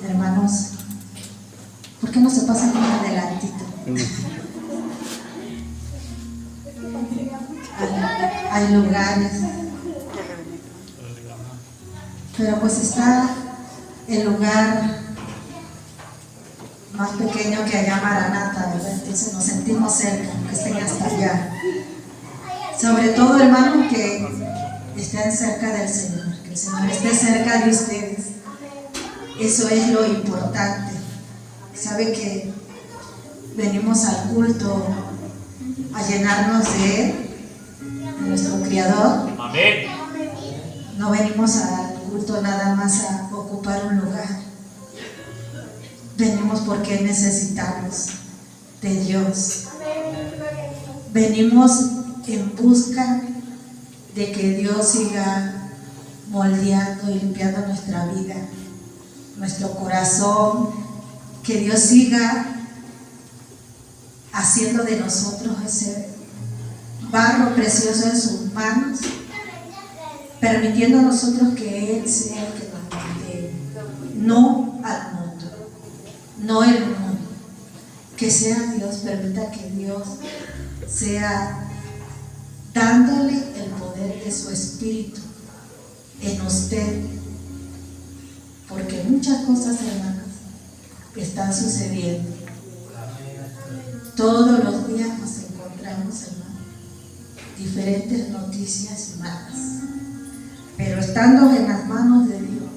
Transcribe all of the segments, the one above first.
Hermanos, ¿por qué no se pasan más adelantito? Hay lugares, pero pues está el lugar más pequeño que allá Maranata, ¿verdad? Entonces nos sentimos cerca, que estén hasta allá. Sobre todo, hermanos, que estén cerca del Señor, que el Señor esté cerca de ustedes. Eso es lo importante. Sabe que venimos al culto a llenarnos de Él, de nuestro Criador. Amén. No venimos al culto nada más a ocupar un lugar. Venimos porque necesitamos de Dios. Venimos en busca de que Dios siga moldeando y limpiando nuestra vida, nuestro corazón, que Dios siga haciendo de nosotros ese barro precioso en sus manos, permitiendo a nosotros que Él sea el que nos moldee, no al mundo, no el mundo. Que sea Dios, permita que Dios sea dándole el poder de su Espíritu en usted, porque muchas cosas, hermanos, están sucediendo. Todos los días nos encontramos, hermanos, diferentes noticias malas, pero estando en las manos de Dios,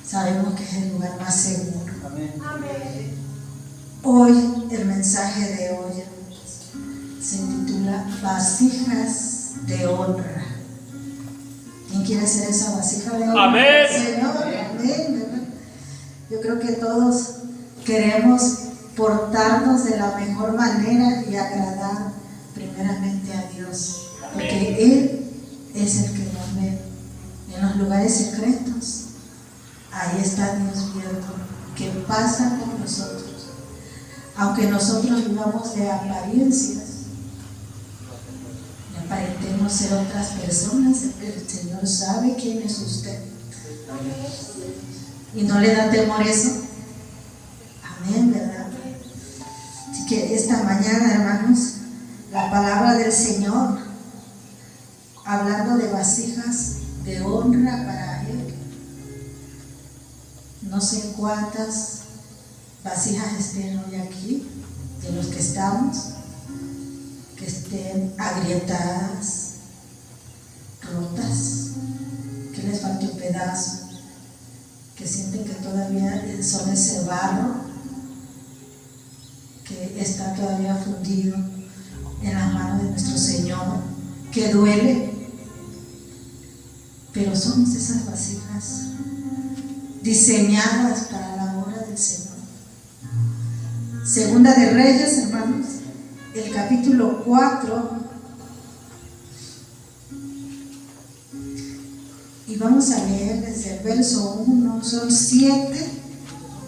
sabemos que es el lugar más seguro. Amén. Hoy, el mensaje de hoy se titula Vasijas de honra. ¿Quién quiere ser esa vasija de honra? Amén. Señor, amén, ¿verdad? Yo creo que todos queremos portarnos de la mejor manera y agradar primeramente a Dios, porque Él es el que nos ve en los lugares secretos. Ahí está Dios viendo qué pasa con nosotros. Aunque nosotros vivamos de apariencias, y aparentemos ser otras personas, el Señor sabe quién es usted. ¿Y no le da temor eso? Amén, ¿verdad? Así que esta mañana, hermanos, la palabra del Señor, hablando de vasijas de honra para Él. No sé cuántas vasijas estén hoy aquí, de los que estamos, que estén agrietadas, rotas, que les falte un pedazo, que sienten que todavía son ese barro, que está todavía fundido en las manos de nuestro Señor, que duele, pero somos esas vasijas diseñadas para la obra del Señor. Segunda de Reyes, hermanos, el capítulo 4, y vamos a leer desde el verso 1, son 7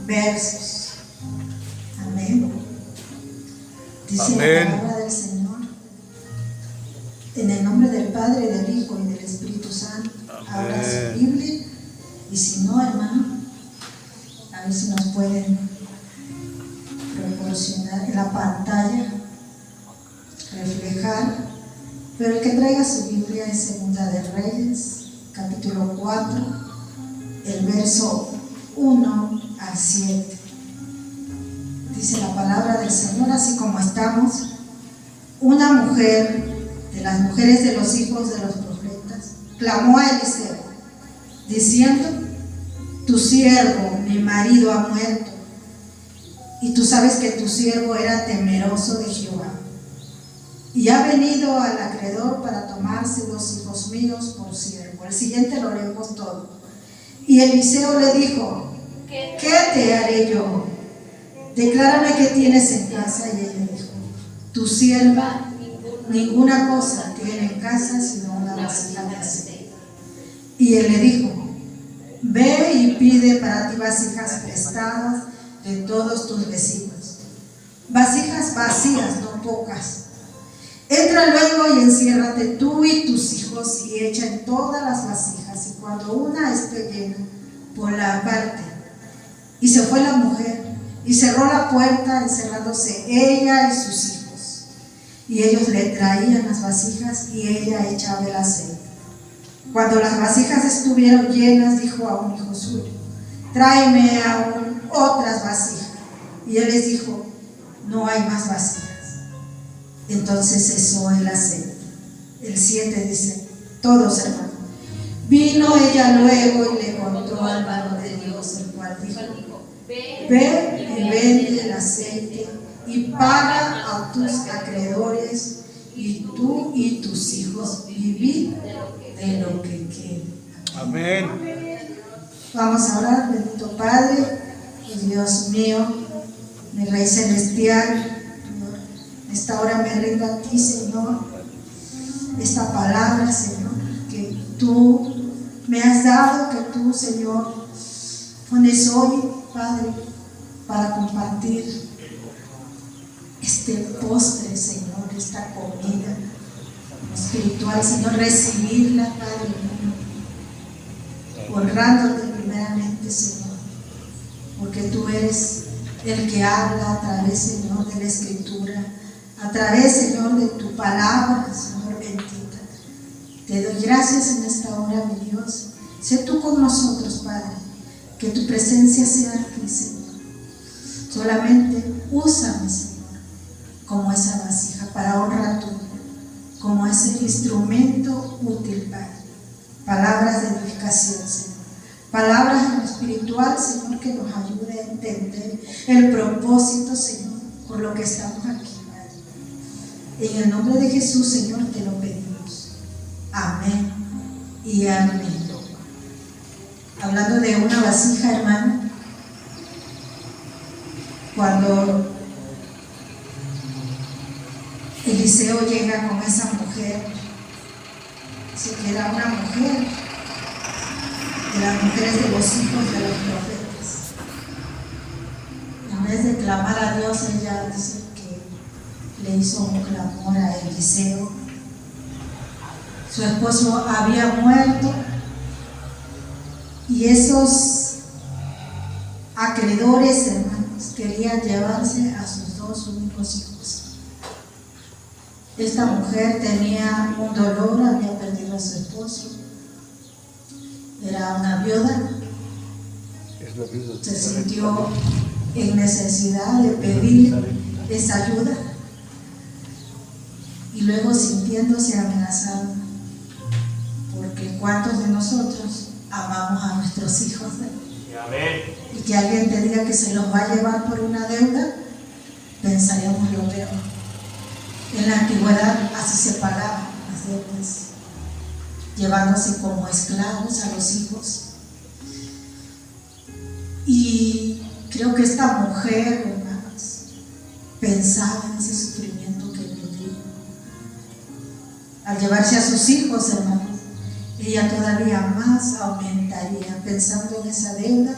versos. Amén. Dice Amén. La palabra del Señor, en el nombre del Padre, del Hijo y del Espíritu Santo. Abra su Biblia, y si no, hermano, a ver si nos pueden proporcionar en la pantalla, reflejar, pero el que traiga su Biblia es Segunda de Reyes, capítulo 4, el verso 1 al 7. Dice la palabra del Señor, así como estamos: una mujer de las mujeres de los hijos de los profetas clamó a Eliseo, diciendo: tu siervo, mi marido, ha muerto, y tú sabes que tu siervo era temeroso de Jehová, y ha venido al acreedor para tomarse 2 hijos míos por siervo. El siguiente lo leemos todo. Y Eliseo le dijo: ¿qué te haré yo? Declárame qué tienes en casa. Y ella dijo: tu sierva ninguna cosa tiene en casa sino una vasija de aceite. Y él le dijo: ve y pide para ti vasijas prestadas de todos tus vecinos, vasijas vacías, no pocas. Entra luego y enciérrate tú y tus hijos y echa en todas las vasijas, y cuando una esté llena, ponla aparte, Y se fue la mujer y cerró la puerta, encerrándose ella y sus hijos. Y ellos le traían las vasijas y ella echaba el aceite. Cuando las vasijas estuvieron llenas, dijo a un hijo suyo: tráeme aún otras vasijas. Y él les dijo: no hay más vasijas. Entonces cesó el aceite. El 7 dice: todos, hermanos. Vino ella luego y le contó al varón de Dios, el cual dijo: ve y vende el aceite y paga a tus acreedores, y tú y tus hijos vivid de lo que quede. Amén. Vamos a orar. Bendito Padre, Dios mío, mi Rey Celestial, esta hora me rindo a ti, Señor. Esta palabra, Señor, que tú me has dado, que tú, Señor, pones hoy, Padre, para compartir este postre, Señor, esta comida espiritual, Señor, recibirla, Padre mío, honrándote primeramente, Señor, porque tú eres el que habla a través, Señor, de la Escritura, a través, Señor, de tu palabra, Señor bendita. Te doy gracias en esta hora, mi Dios. Sé tú con nosotros, Padre, que tu presencia sea aquí, Señor. Solamente úsame, Señor, como esa vasija para honrar tu nombre, como ese instrumento útil, Padre. Palabras de edificación, Señor. Palabras en lo espiritual, Señor, que nos ayude a entender el propósito, Señor, por lo que estamos aquí, Padre. En el nombre de Jesús, Señor, te lo pedimos. Amén y amén. Hablando de una vasija, hermano, cuando Eliseo llega con esa mujer, dice que era una mujer de las mujeres de los hijos de los profetas. En vez de clamar a Dios, ella dice que le hizo un clamor a Eliseo. Su esposo había muerto y esos acreedores, hermanos, querían llevarse a sus dos únicos hijos. Esta mujer tenía un dolor, había perdido a su esposo, era una viuda, se sintió en necesidad de pedir esa ayuda y luego sintiéndose amenazado, porque ¿cuántos de nosotros amamos a nuestros hijos? Y que alguien te diga que se los va a llevar por una deuda, pensaríamos lo peor. En la antigüedad así se pagaban las deudas, llevándose como esclavos a los hijos. Y creo que esta mujer, hermanos, pensaba en ese sufrimiento que vivió. Al llevarse a sus hijos, hermanos, ella todavía más aumentaría, pensando en esa deuda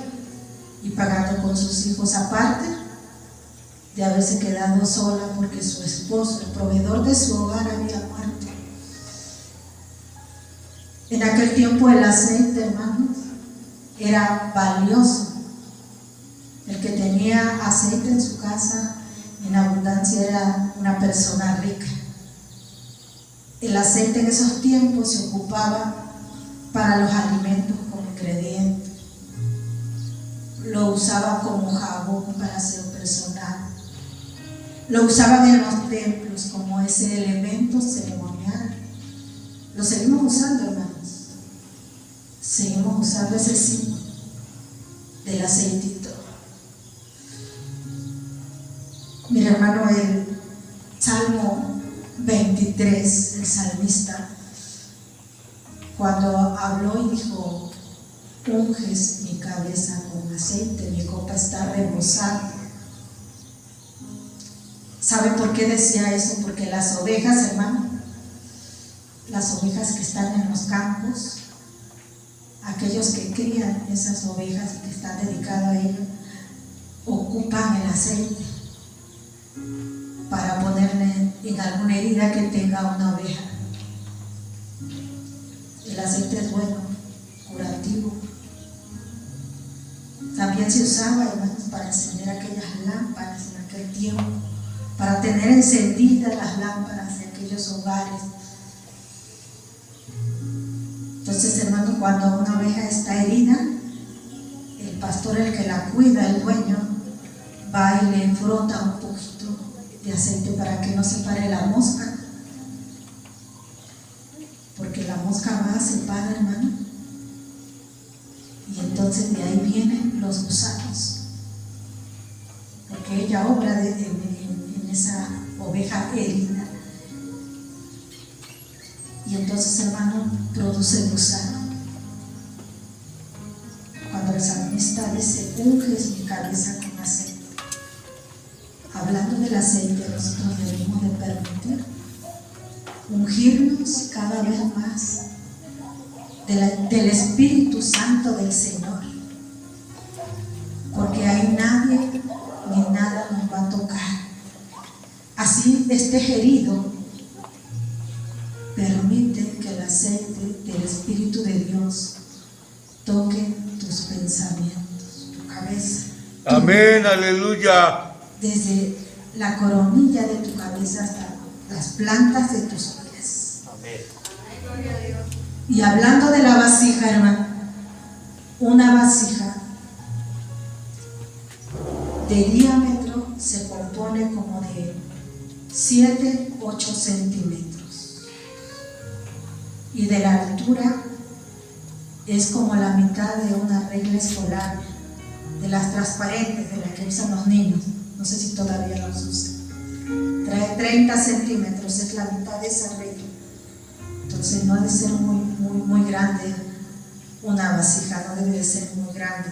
y pagando con sus hijos, aparte de haberse quedado sola porque su esposo, el proveedor de su hogar, había muerto. En aquel tiempo el aceite, hermanos, era valioso. El que tenía aceite en su casa en abundancia era una persona rica. El aceite en esos tiempos se ocupaba para los alimentos como ingrediente. Lo usaban como jabón para aseo personal. Lo usaban en los templos como ese elemento ceremonial. Lo seguimos usando, hermanos. Seguimos usando ese símbolo del aceitito. Mira, hermano, el Salmo 23, el salmista, cuando habló y dijo: unges mi cabeza con aceite, mi copa está rebosando. ¿Sabe por qué decía eso? Porque las ovejas, hermano, las ovejas que están en los campos, aquellos que crían esas ovejas y que están dedicados a ello, ocupan el aceite para ponerle en alguna herida que tenga una oveja. El aceite es bueno, curativo. También también se usaba, hermanos, para encender aquellas lámparas en aquel tiempo, para tener encendidas las lámparas de aquellos hogares. Entonces, hermanos, cuando una oveja está herida, el pastor, el que la cuida, el dueño, va y le frota un poquito de aceite para que no se pare la mosca, porque la mosca va, se para, hermano, y entonces de ahí vienen los gusanos, porque ella obra en esa oveja herida, y entonces, hermano, produce gusano. Cuando el salmista dice: unges mi cabeza con aceite, hablando del aceite, nosotros debemos de permitir ungirnos cada vez más del Espíritu Santo del Señor, porque ahí nadie ni nada nos va a tocar. Así estés herido, permite que el aceite del Espíritu de Dios toque tus pensamientos, tu cabeza. Amén, aleluya. Desde la coronilla de tu cabeza hasta las plantas de tus pies. Amén. Y hablando de la vasija, hermano, una vasija de diámetro se compone como de 7-8 centímetros, y de la altura es como la mitad de una regla escolar, de las transparentes, de las que usan los niños. No sé si todavía los usan. Trae 30 centímetros, es la mitad de esa regla. Entonces no debe ser muy grande una vasija, no debe de ser muy grande.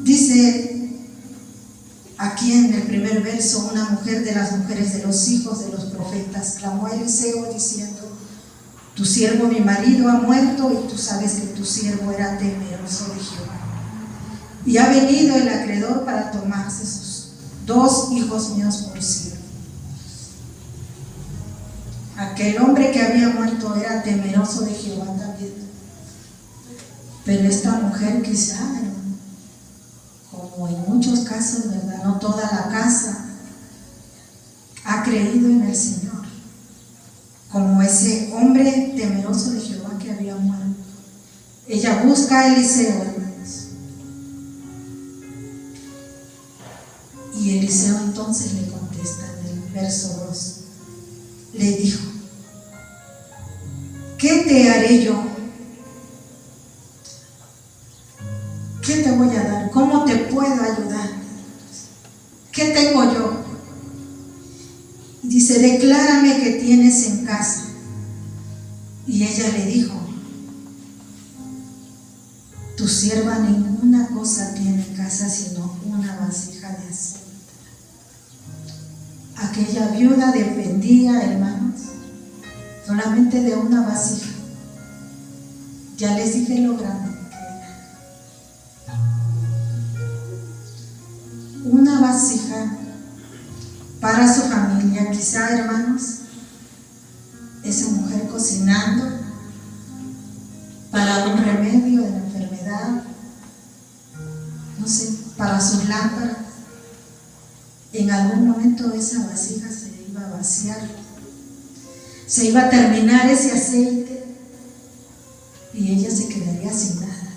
Dice aquí en el primer verso: una mujer de las mujeres de los hijos de los profetas clamó a Eliseo diciendo: tu siervo mi marido ha muerto, y tú sabes que tu siervo era temeroso de Jehová, y ha venido el acreedor para tomarse sus 2 hijos míos por siervo. Aquel hombre que había muerto era temeroso de Jehová también, pero esta mujer quizá, como en muchos casos, ¿verdad?, no toda la casa ha creído en el Señor, como ese hombre temeroso de Jehová que había muerto. Ella busca a Eliseo, hermanos, y Eliseo entonces le contesta en el verso 2, le dijo: ¿qué te haré yo? ¿Qué te voy a dar? ¿Cómo te puedo ayudar? ¿Qué tengo yo? Dice: declárame qué tienes en casa. Y ella le dijo: tu sierva ninguna cosa tiene en casa sino una vasija de aceite. Aquella viuda dependía, hermanos, solamente de una vasija. Ya les dije lo grande que era. Una vasija para su familia, quizá, hermanos, esa mujer cocinando para un remedio de la enfermedad, no sé, para sus lámparas. En algún momento esa vasija se iba a vaciar, se iba a terminar ese aceite y ella se quedaría sin nada.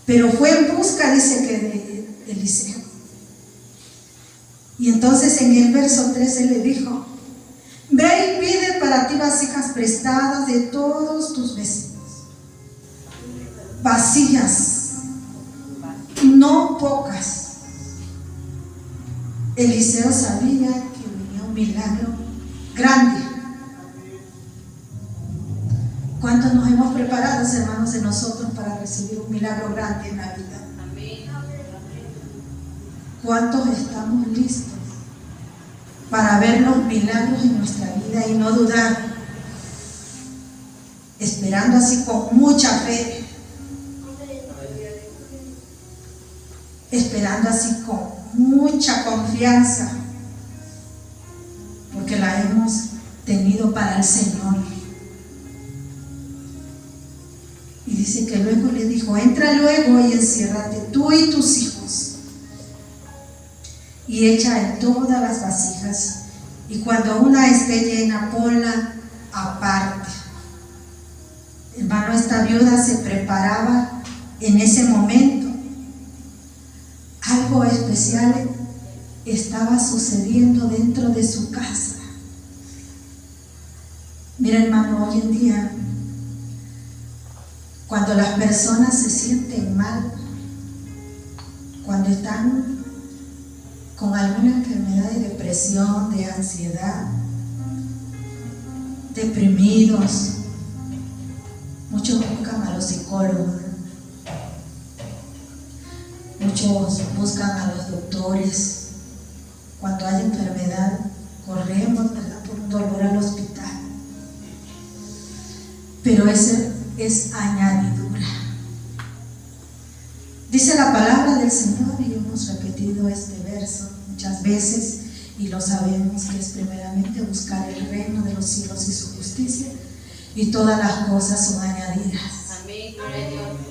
Pero fue en busca, dice, que de Eliseo. Y entonces en el verso 13 le dijo: ve y pide para ti vasijas prestadas de todos tus vecinos, vacías, no pocas. Eliseo sabía que venía un milagro grande. ¿Cuántos nos hemos preparado, hermanos, de nosotros para recibir un milagro grande en la vida? ¿Cuántos estamos listos para ver los milagros en nuestra vida y no dudar, esperando así con mucha fe, esperando así con mucha confianza, porque la hemos tenido para el Señor? Y dice que luego le dijo: entra luego y enciérrate tú y tus hijos, y echa en todas las vasijas, y cuando una esté llena, ponla aparte. Hermano, esta viuda se preparaba en ese momento. Algo especial estaba sucediendo dentro de su casa. Mira, hermano, hoy en día, cuando las personas se sienten mal, cuando están con alguna enfermedad de depresión, de ansiedad, deprimidos, muchos buscan a los psicólogos, muchos buscan a los doctores. Cuando hay enfermedad, corremos, ¿verdad?, por un dolor al hospital. Pero ese es añadidura. Dice la palabra del Señor, y hemos repetido este verso muchas veces, y lo sabemos, que es primeramente buscar el reino de los cielos y su justicia, y todas las cosas son añadidas.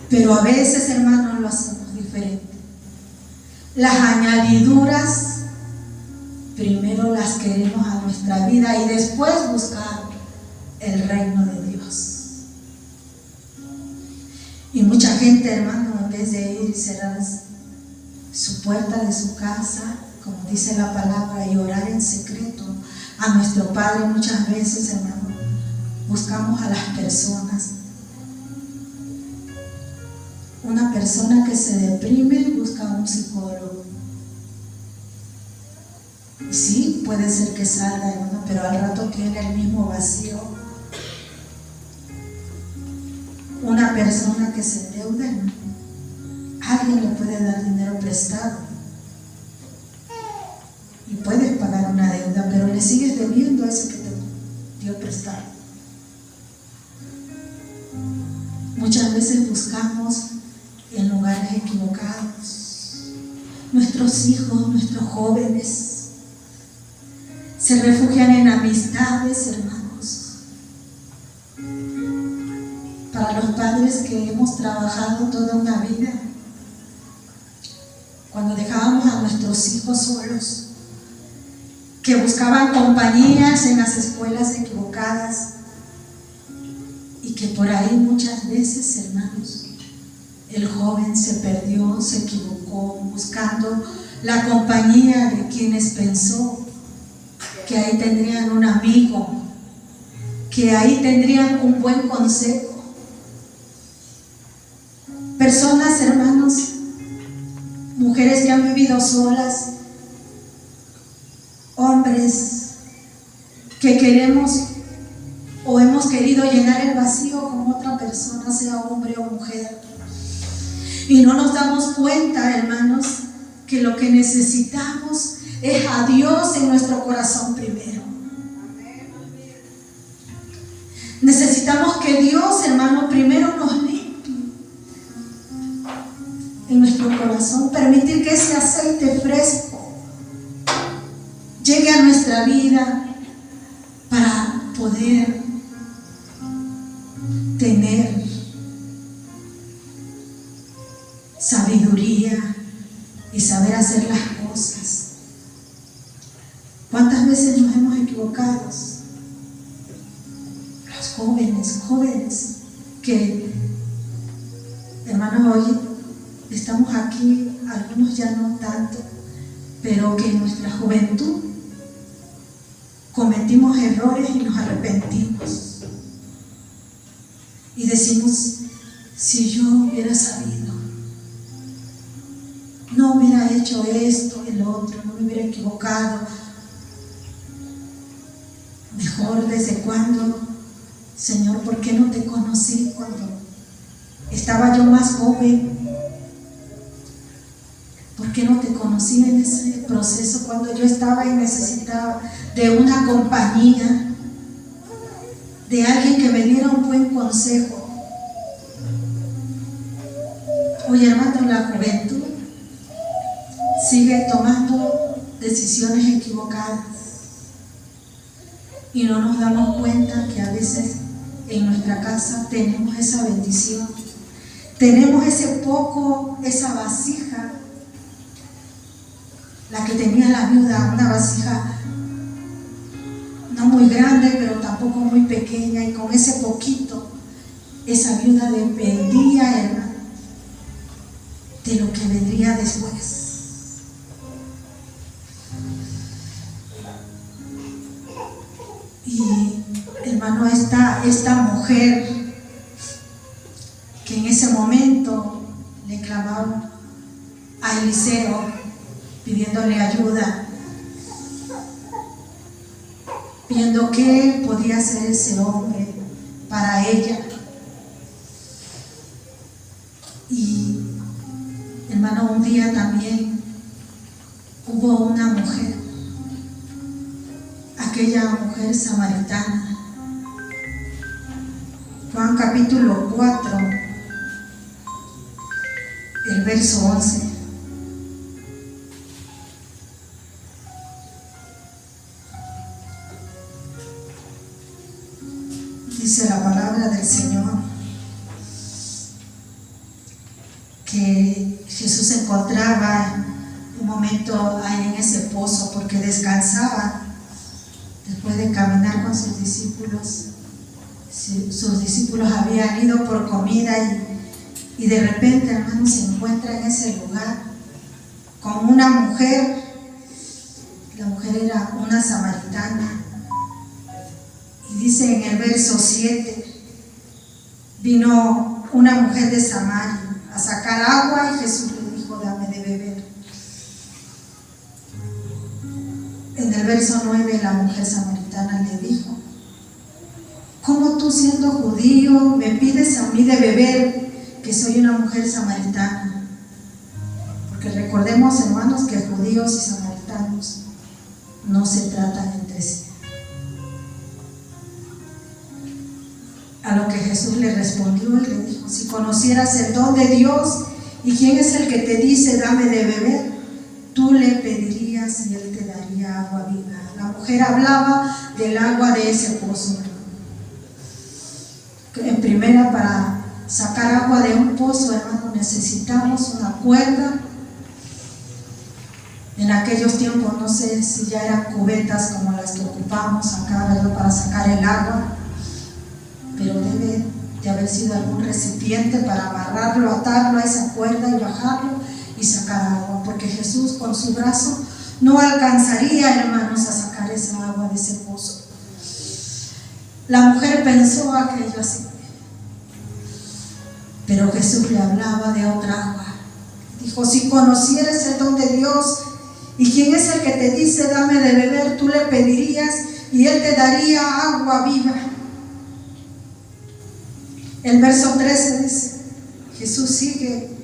Pero a veces, hermanos, lo hacemos diferente. Las añadiduras primero las queremos a nuestra vida y después buscar el reino de Dios. Y mucha gente, hermano, en vez de ir y cerrar su puerta de su casa, como dice la palabra, y orar en secreto a nuestro Padre, muchas veces, hermano, buscamos a las personas. Una persona que se deprime busca a un psicólogo. Y sí, puede ser que salga, hermano, pero al rato tiene el mismo vacío. Una persona que se endeuda, hermano, alguien le puede dar dinero prestado y puedes pagar una deuda, pero le sigues debiendo a ese que te dio prestado. Muchas veces buscamos en lugares equivocados. Nuestros hijos, nuestros jóvenes se refugian en amistades, hermanos. Para los padres que hemos trabajado toda una vida, cuando dejábamos a nuestros hijos solos, que buscaban compañías en las escuelas equivocadas, y que por ahí muchas veces, hermanos, el joven se perdió, se equivocó, buscando la compañía de quienes pensó que ahí tendrían un amigo, que ahí tendrían un buen consejo. Personas, hermanos, mujeres que han vivido solas, hombres que queremos o hemos querido llenar el vacío con otra persona, sea hombre o mujer, y no nos damos cuenta, hermanos, que lo que necesitamos es a Dios en nuestro corazón primero. Necesitamos que Dios, hermano, primero nos limpie en nuestro corazón, permitir que ese aceite fresco llegue a nuestra vida para poder tener sabiduría y saber hacer las cosas. ¿Cuántas veces nos hemos equivocado? Los jóvenes que, hermanos, hoy estamos aquí, algunos ya no tanto, pero que en nuestra juventud cometimos errores y nos arrepentimos. Y decimos: si yo hubiera sabido, no hubiera hecho esto, el otro, no me hubiera equivocado. Mejor, ¿desde cuándo? Señor, ¿por qué no te conocí cuando estaba yo más joven? ¿Por qué no te conocí en ese proceso cuando yo estaba y necesitaba de una compañía, de alguien que me diera un buen consejo? Hoy, hermano, la juventud sigue tomando decisiones equivocadas y no nos damos cuenta que a veces en nuestra casa tenemos esa bendición tenemos ese poco, esa vasija, la que tenía la viuda, una vasija no muy grande, pero tampoco muy pequeña, y con ese poquito, esa viuda dependía, hermano, de lo que vendría después. Y hermano, esta mujer que en ese momento le clamaba a Eliseo pidiéndole ayuda, viendo qué podía hacer ese hombre para ella. Y hermano, un día también hubo una mujer, aquella mujer samaritana. Juan capítulo 4, el verso 11. Dice la palabra del Señor que Jesús se encontraba un momento ahí en ese pozo porque descansaba después de caminar con sus discípulos. Sus discípulos habían ido por comida y de repente, hermano, se encuentra en ese lugar con una mujer. La mujer era una samaritana. Y dice en el verso 7, vino una mujer de Samaria a sacar agua y Jesús le dijo, dame de beber. En el verso 9, la mujer samaritana le dijo, ¿cómo tú siendo judío me pides a mí de beber, que soy una mujer samaritana? Porque recordemos, hermanos, que judíos y samaritanos no se tratan entre sí. A lo que Jesús le respondió y le dijo, si conocieras el don de Dios y quién es el que te dice dame de beber, tú le pedirías y él te daría agua viva. La mujer hablaba del agua de ese pozo. En primera, para sacar agua de un pozo, hermano, necesitamos una cuerda. En aquellos tiempos, no sé si ya eran cubetas como las que ocupamos acá, ¿verdad?, para sacar el agua, pero debe de haber sido algún recipiente para amarrarlo, atarlo a esa cuerda y bajarlo y sacar agua, porque Jesús con su brazo no alcanzaría, hermanos, a sacar esa agua de ese pozo. La mujer pensó aquello así, pero Jesús le hablaba de otra agua. Dijo, si conocieras el don de Dios y quién es el que te dice dame de beber, tú le pedirías y él te daría agua viva. El verso 13 dice, Jesús sigue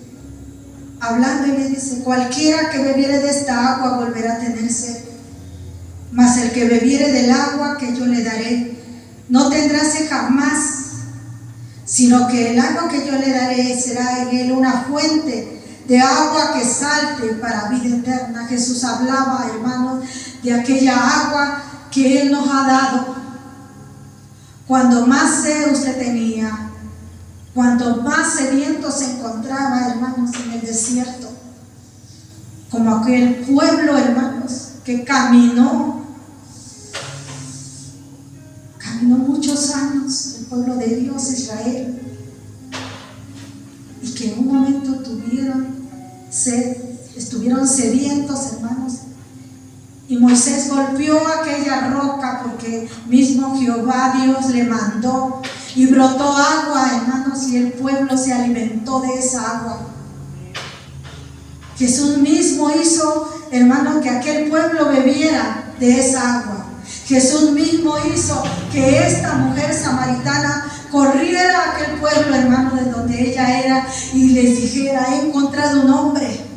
hablando y le dice, cualquiera que bebiere de esta agua volverá a tener sed, mas el que bebiere del agua que yo le daré no tendrá sed jamás, sino que el agua que yo le daré será en él una fuente de agua que salte para vida eterna. Jesús hablaba, hermanos, de aquella agua que él nos ha dado. Cuando más sed usted tenía, cuando más sediento se encontraba, hermanos, en el desierto, como aquel pueblo, hermanos, que caminó muchos años, el pueblo de Dios, Israel, y que en un momento tuvieron sed, estuvieron sedientos, hermanos, y Moisés golpeó aquella roca porque mismo Jehová Dios le mandó y brotó agua, hermanos, y el pueblo se alimentó de esa agua. Jesús mismo hizo, hermanos, que aquel pueblo bebiera de esa agua. Jesús mismo hizo que esta mujer samaritana corriera a aquel pueblo, hermano, de donde ella era, y les dijera, he encontrado un hombre.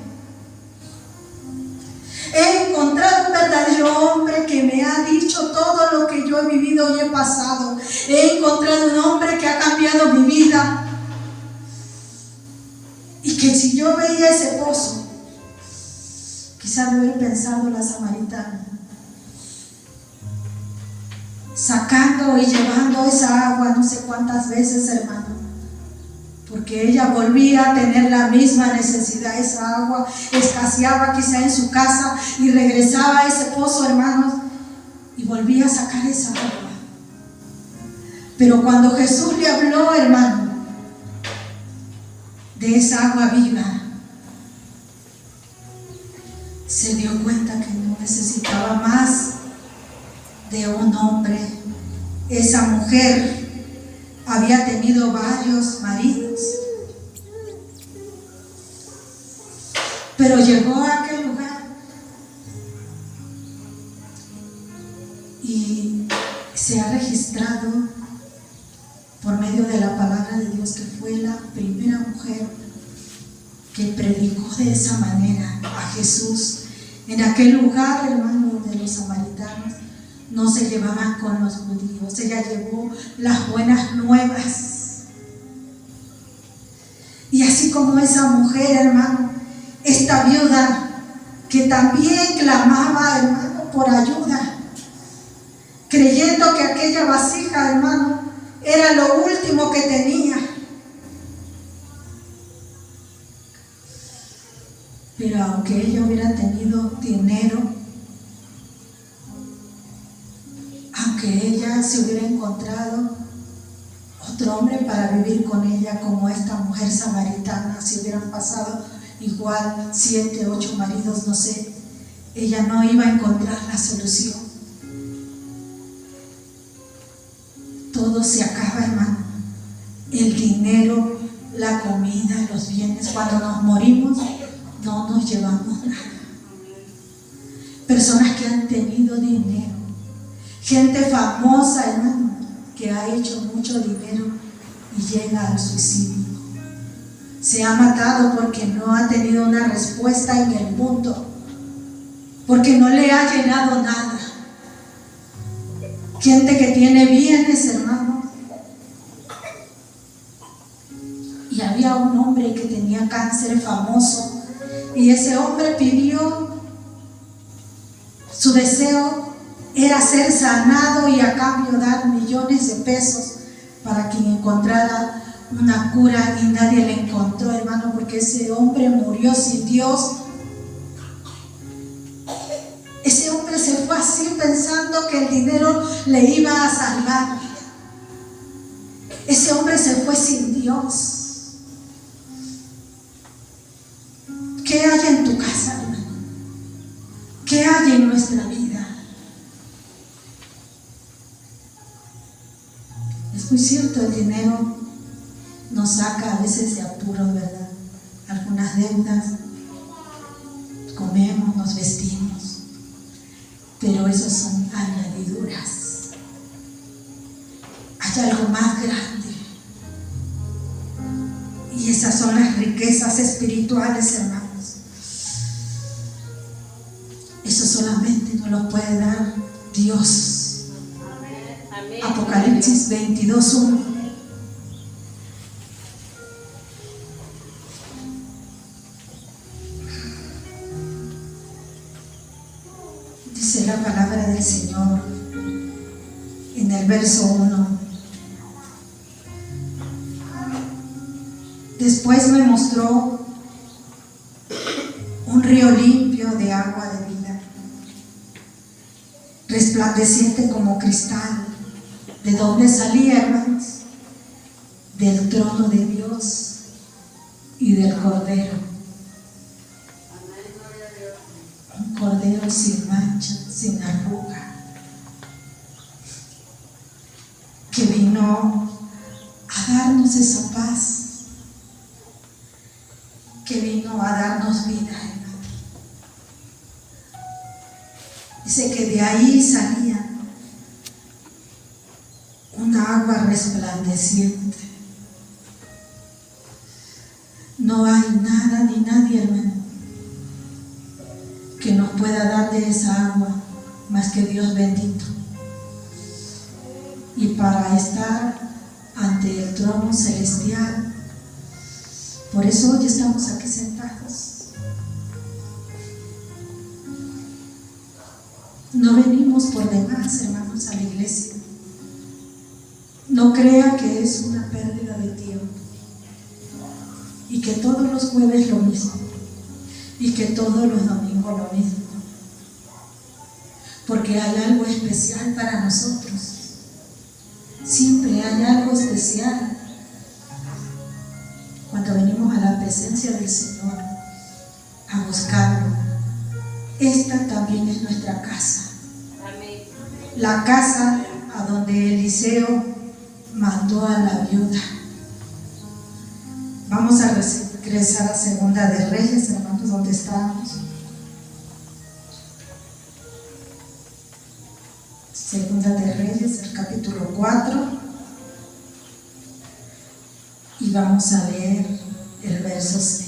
He encontrado un verdadero hombre que me ha dicho todo lo que yo he vivido y he pasado. He encontrado un hombre que ha cambiado mi vida. Y que si yo veía ese pozo, quizás debe haber pensado la samaritana, sacando y llevando esa agua no sé cuántas veces, hermano, porque ella volvía a tener la misma necesidad. Esa agua escaseaba quizá en su casa y regresaba a ese pozo, hermanos, y volvía a sacar esa agua. Pero cuando Jesús le habló, hermano, de esa agua viva, se dio cuenta que no necesitaba más de un hombre. Esa mujer había tenido varios maridos, pero llegó a aquel lugar y se ha registrado por medio de la palabra de Dios que fue la primera mujer que predicó de esa manera a Jesús en aquel lugar, hermano, donde los samaritanos no se llevaban con los judíos. Ella llevó las buenas nuevas. Y así como esa mujer, hermano, esta viuda que también clamaba, hermano, por ayuda, creyendo que aquella vasija, hermano, era lo último que tenía. Pero aunque ella hubiera tenido dinero, aunque ella se hubiera encontrado otro hombre para vivir con ella, como esta mujer samaritana, si hubieran pasado igual 7, 8 maridos, no sé, ella no iba a encontrar la solución. Todo se acaba, hermano. El dinero, la comida, los bienes. Cuando nos morimos, no nos llevamos nada. Personas que han tenido dinero, gente famosa, hermano, que ha hecho mucho dinero y llega al suicidio. Se ha matado porque no ha tenido una respuesta en el mundo, porque no le ha llenado nada. Gente que tiene bienes, hermano. Y había un hombre que tenía cáncer famoso, y ese hombre pidió, su deseo era ser sanado y a cambio dar millones de pesos para quien encontrara una cura, y nadie le encontró, hermano, porque ese hombre murió sin Dios. Ese hombre se fue así pensando que el dinero le iba a salvar. Ese hombre se fue sin Dios. ¿Qué hay en tu casa, hermano? ¿Qué hay en nuestra vida? Es muy cierto, el dinero nos saca a veces de apuros, ¿verdad? Algunas deudas, comemos, nos vestimos, pero esos son añadiduras. Hay algo más grande, y esas son las riquezas espirituales, hermanos. Eso solamente nos lo puede dar Dios. Amén. Apocalipsis 22:1. Dice la palabra del Señor en el verso 1. Después me mostró un río limpio de agua de vida, resplandeciente como cristal. ¿De dónde salía, hermanos? Del trono de Dios y del Cordero. Un Cordero sin mancha, sin arruga, que vino a darnos esa paz, que vino a darnos vida, hermano. Dice que de ahí salía una agua resplandeciente. No hay nada ni nadie, hermano, que nos pueda dar de esa agua más que Dios bendito. Y para estar ante el trono celestial, por eso hoy estamos aquí sentados. No venimos por demás, hermanos, a la iglesia. No crea que es una pérdida de tiempo. y que todos los jueves lo mismo, y que todos los domingos lo mismo, porque hay algo especial para nosotros. Siempre hay algo especial cuando venimos a la presencia del Señor a buscarlo. Esta también es nuestra casa. La casa a donde Eliseo mandó a la viuda. Vamos a regresar a Segunda de Reyes, hermanos, donde estábamos. Segunda de Reyes, el capítulo 4, y vamos a leer el verso 7.